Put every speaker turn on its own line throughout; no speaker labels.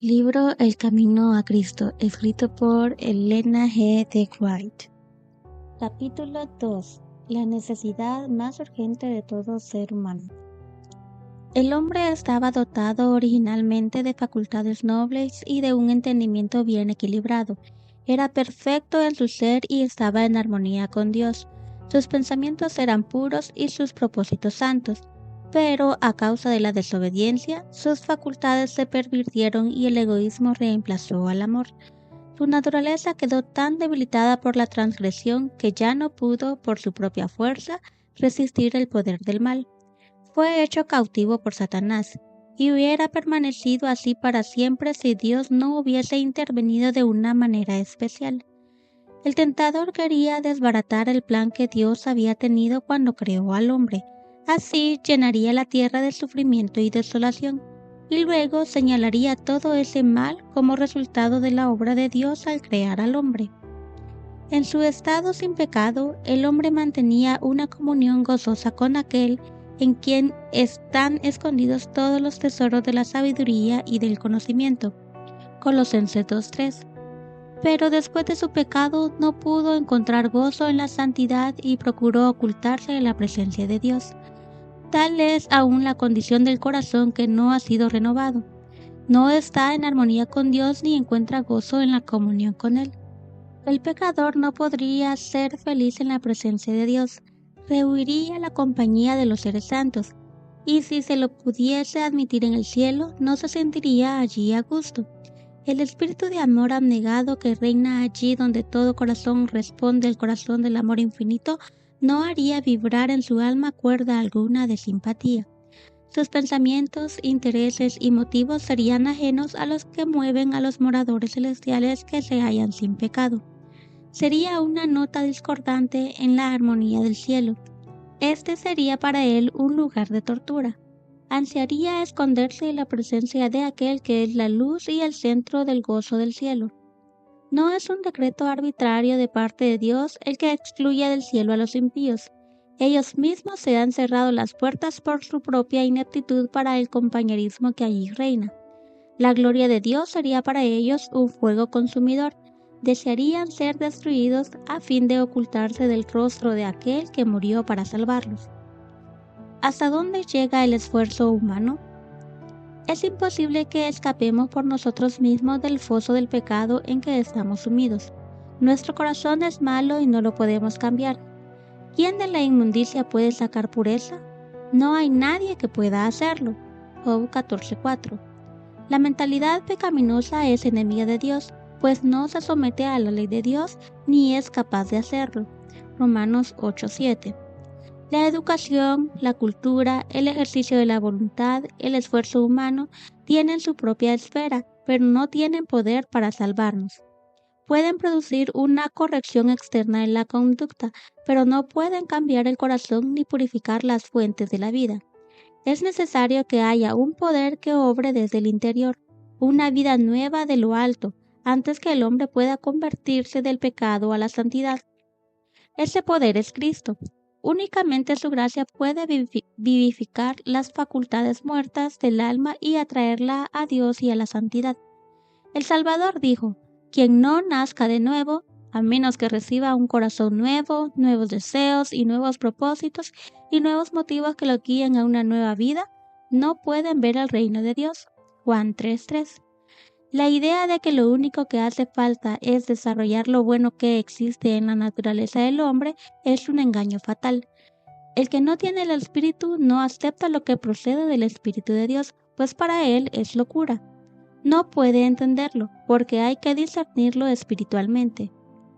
Libro El Camino a Cristo, escrito por Elena G. de Wright. Capítulo 2. La necesidad más urgente de todo ser humano. El hombre estaba dotado originalmente de facultades nobles y de un entendimiento bien equilibrado. Era perfecto en su ser y estaba en armonía con Dios. Sus pensamientos eran puros y sus propósitos santos. Pero a causa de la desobediencia, sus facultades se pervirtieron y el egoísmo reemplazó al amor. Su naturaleza quedó tan debilitada por la transgresión que ya no pudo, por su propia fuerza, resistir el poder del mal. Fue hecho cautivo por Satanás, y hubiera permanecido así para siempre si Dios no hubiese intervenido de una manera especial. El tentador quería desbaratar el plan que Dios había tenido cuando creó al hombre. Así llenaría la tierra de sufrimiento y desolación, y luego señalaría todo ese mal como resultado de la obra de Dios al crear al hombre. En su estado sin pecado, el hombre mantenía una comunión gozosa con aquel en quien están escondidos todos los tesoros de la sabiduría y del conocimiento. Colosenses 2:3. Pero después de su pecado no pudo encontrar gozo en la santidad y procuró ocultarse de la presencia de Dios. Tal es aún la condición del corazón que no ha sido renovado. No está en armonía con Dios ni encuentra gozo en la comunión con Él. El pecador no podría ser feliz en la presencia de Dios, rehuiría la compañía de los seres santos, y si se lo pudiese admitir en el cielo, no se sentiría allí a gusto. El espíritu de amor abnegado que reina allí donde todo corazón responde al corazón del amor infinito, no haría vibrar en su alma cuerda alguna de simpatía. Sus pensamientos, intereses y motivos serían ajenos a los que mueven a los moradores celestiales que se hallan sin pecado. Sería una nota discordante en la armonía del cielo. Este sería para él un lugar de tortura. Ansiaría esconderse en la presencia de aquel que es la luz y el centro del gozo del cielo. No es un decreto arbitrario de parte de Dios el que excluye del cielo a los impíos. Ellos mismos se han cerrado las puertas por su propia ineptitud para el compañerismo que allí reina. La gloria de Dios sería para ellos un fuego consumidor. Desearían ser destruidos a fin de ocultarse del rostro de aquel que murió para salvarlos. ¿Hasta dónde llega el esfuerzo humano? Es imposible que escapemos por nosotros mismos del foso del pecado en que estamos sumidos. Nuestro corazón es malo y no lo podemos cambiar. ¿Quién de la inmundicia puede sacar pureza? No hay nadie que pueda hacerlo. Job 14:4. La mentalidad pecaminosa es enemiga de Dios, pues no se somete a la ley de Dios ni es capaz de hacerlo. Romanos 8:7. La educación, la cultura, el ejercicio de la voluntad, el esfuerzo humano tienen su propia esfera, pero no tienen poder para salvarnos. Pueden producir una corrección externa en la conducta, pero no pueden cambiar el corazón ni purificar las fuentes de la vida. Es necesario que haya un poder que obre desde el interior, una vida nueva de lo alto, antes que el hombre pueda convertirse del pecado a la santidad. Ese poder es Cristo. Únicamente su gracia puede vivificar las facultades muertas del alma y atraerla a Dios y a la santidad. El Salvador dijo: quien no nazca de nuevo, a menos que reciba un corazón nuevo, nuevos deseos y nuevos propósitos y nuevos motivos que lo guíen a una nueva vida, no pueden ver el reino de Dios. Juan 3:3. La idea de que lo único que hace falta es desarrollar lo bueno que existe en la naturaleza del hombre es un engaño fatal. El que no tiene el Espíritu no acepta lo que procede del Espíritu de Dios, pues para él es locura. No puede entenderlo, porque hay que discernirlo espiritualmente.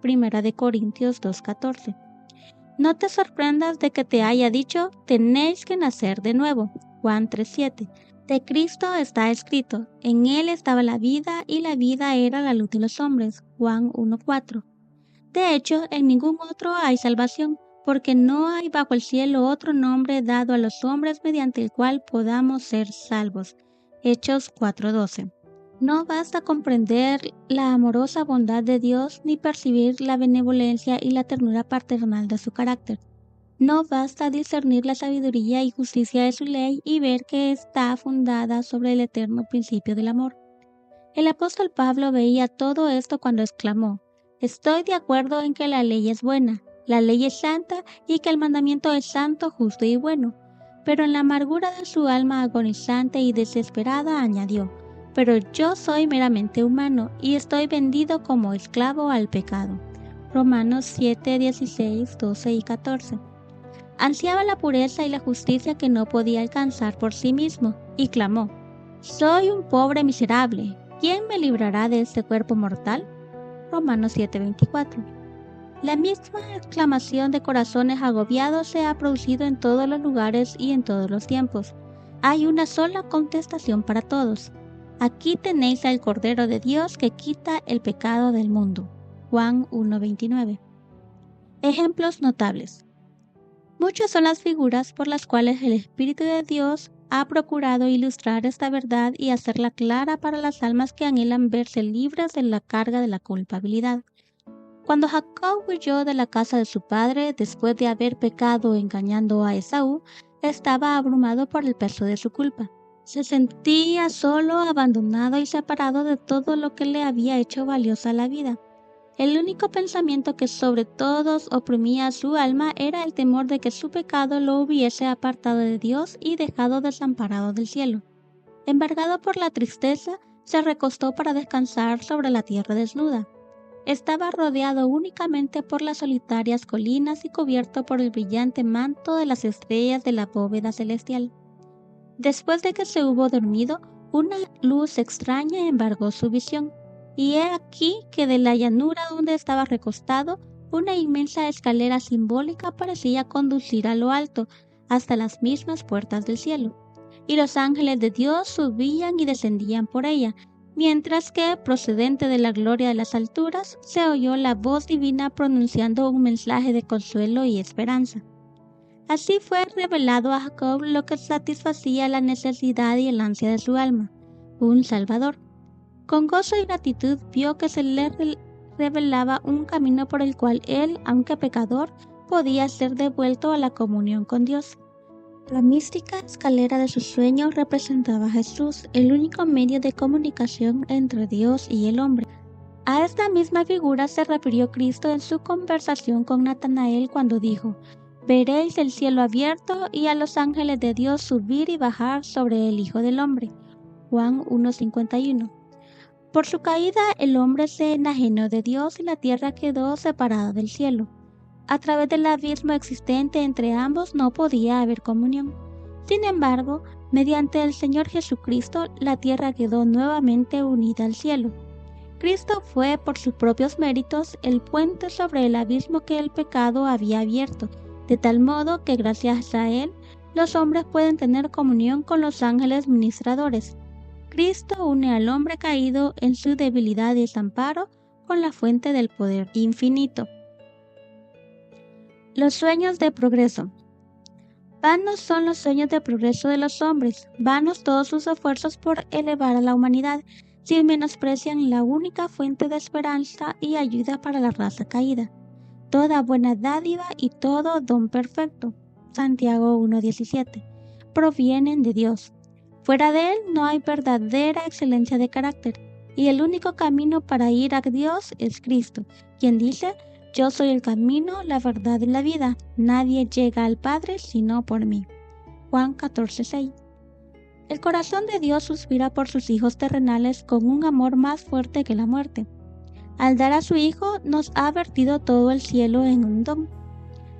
1 Corintios 2:14. No te sorprendas de que te haya dicho, tenéis que nacer de nuevo. Juan 3:7. De Cristo está escrito, en él estaba la vida y la vida era la luz de los hombres. Juan 1:4. De hecho, en ningún otro hay salvación, porque no hay bajo el cielo otro nombre dado a los hombres mediante el cual podamos ser salvos. Hechos 4:12. No basta comprender la amorosa bondad de Dios ni percibir la benevolencia y la ternura paternal de su carácter. No basta discernir la sabiduría y justicia de su ley y ver que está fundada sobre el eterno principio del amor. El apóstol Pablo veía todo esto cuando exclamó: «Estoy de acuerdo en que la ley es buena, la ley es santa y que el mandamiento es santo, justo y bueno». Pero en la amargura de su alma agonizante y desesperada añadió: «Pero yo soy meramente humano y estoy vendido como esclavo al pecado». Romanos 7, 16, 12 y 14. Ansiaba la pureza y la justicia que no podía alcanzar por sí mismo, y clamó: «Soy un pobre miserable, ¿quién me librará de este cuerpo mortal?». Romanos 7:24. La misma exclamación de corazones agobiados se ha producido en todos los lugares y en todos los tiempos. Hay una sola contestación para todos: «Aquí tenéis al Cordero de Dios que quita el pecado del mundo». Juan 1:29. Ejemplos notables. Muchas son las figuras por las cuales el Espíritu de Dios ha procurado ilustrar esta verdad y hacerla clara para las almas que anhelan verse libres de la carga de la culpabilidad. Cuando Jacob huyó de la casa de su padre después de haber pecado engañando a Esaú, estaba abrumado por el peso de su culpa. Se sentía solo, abandonado y separado de todo lo que le había hecho valiosa la vida. El único pensamiento que sobre todos oprimía su alma era el temor de que su pecado lo hubiese apartado de Dios y dejado desamparado del cielo. Embargado por la tristeza, se recostó para descansar sobre la tierra desnuda. Estaba rodeado únicamente por las solitarias colinas y cubierto por el brillante manto de las estrellas de la bóveda celestial. Después de que se hubo dormido, una luz extraña embargó su visión, y he aquí que de la llanura donde estaba recostado, una inmensa escalera simbólica parecía conducir a lo alto, hasta las mismas puertas del cielo, y los ángeles de Dios subían y descendían por ella, mientras que, procedente de la gloria de las alturas, se oyó la voz divina pronunciando un mensaje de consuelo y esperanza. Así fue revelado a Jacob lo que satisfacía la necesidad y el ansia de su alma: un Salvador. Con gozo y gratitud vio que se le revelaba un camino por el cual él, aunque pecador, podía ser devuelto a la comunión con Dios. La mística escalera de sus sueños representaba a Jesús, el único medio de comunicación entre Dios y el hombre. A esta misma figura se refirió Cristo en su conversación con Natanael cuando dijo: «Veréis el cielo abierto y a los ángeles de Dios subir y bajar sobre el Hijo del Hombre». Juan 1:51. Por su caída, el hombre se enajenó de Dios y la tierra quedó separada del cielo. A través del abismo existente entre ambos no podía haber comunión. Sin embargo, mediante el Señor Jesucristo, la tierra quedó nuevamente unida al cielo. Cristo fue, por sus propios méritos, el puente sobre el abismo que el pecado había abierto, de tal modo que gracias a él, los hombres pueden tener comunión con los ángeles ministradores. Cristo une al hombre caído en su debilidad y desamparo con la fuente del poder infinito. Los sueños de progreso. Vanos son los sueños de progreso de los hombres, vanos todos sus esfuerzos por elevar a la humanidad, si menosprecian la única fuente de esperanza y ayuda para la raza caída. Toda buena dádiva y todo don perfecto, Santiago 1:17, provienen de Dios. Fuera de él no hay verdadera excelencia de carácter, y el único camino para ir a Dios es Cristo, quien dice: «Yo soy el camino, la verdad y la vida. Nadie llega al Padre sino por mí». Juan 14:6. El corazón de Dios suspira por sus hijos terrenales con un amor más fuerte que la muerte. Al dar a su Hijo, nos ha vertido todo el cielo en un don.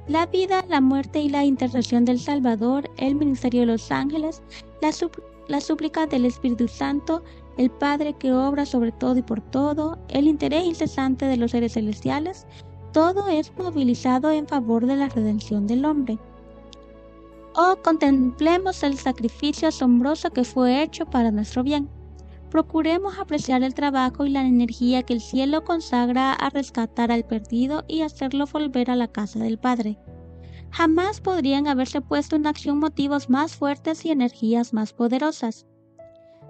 La vida, la muerte y la intercesión del Salvador, el ministerio de los ángeles, la súplica del Espíritu Santo, el Padre que obra sobre todo y por todo, el interés incesante de los seres celestiales, todo es movilizado en favor de la redención del hombre. Oh, contemplemos el sacrificio asombroso que fue hecho para nuestro bien. Procuremos apreciar el trabajo y la energía que el cielo consagra a rescatar al perdido y hacerlo volver a la casa del Padre. Jamás podrían haberse puesto en acción motivos más fuertes y energías más poderosas.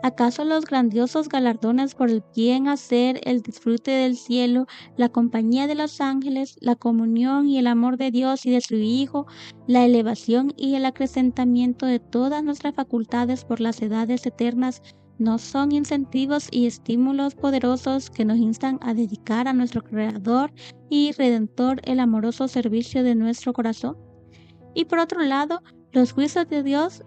¿Acaso los grandiosos galardones por el bien hacer, el disfrute del cielo, la compañía de los ángeles, la comunión y el amor de Dios y de su Hijo, la elevación y el acrecentamiento de todas nuestras facultades por las edades eternas, No son incentivos y estímulos poderosos que nos instan a dedicar a nuestro Creador y Redentor el amoroso servicio de nuestro corazón. Y por otro lado, los juicios de Dios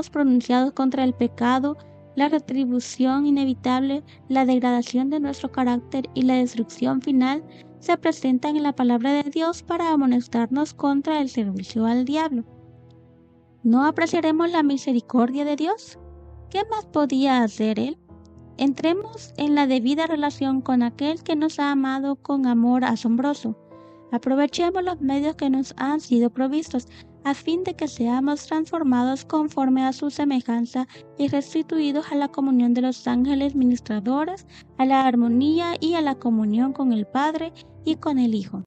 pronunciados contra el pecado, la retribución inevitable, la degradación de nuestro carácter y la destrucción final se presentan en la palabra de Dios para amonestarnos contra el servicio al diablo. ¿No apreciaremos la misericordia de Dios? ¿Qué más podía hacer Él? Entremos en la debida relación con aquel que nos ha amado con amor asombroso. Aprovechemos los medios que nos han sido provistos, a fin de que seamos transformados conforme a su semejanza y restituidos a la comunión de los ángeles ministradores, a la armonía y a la comunión con el Padre y con el Hijo.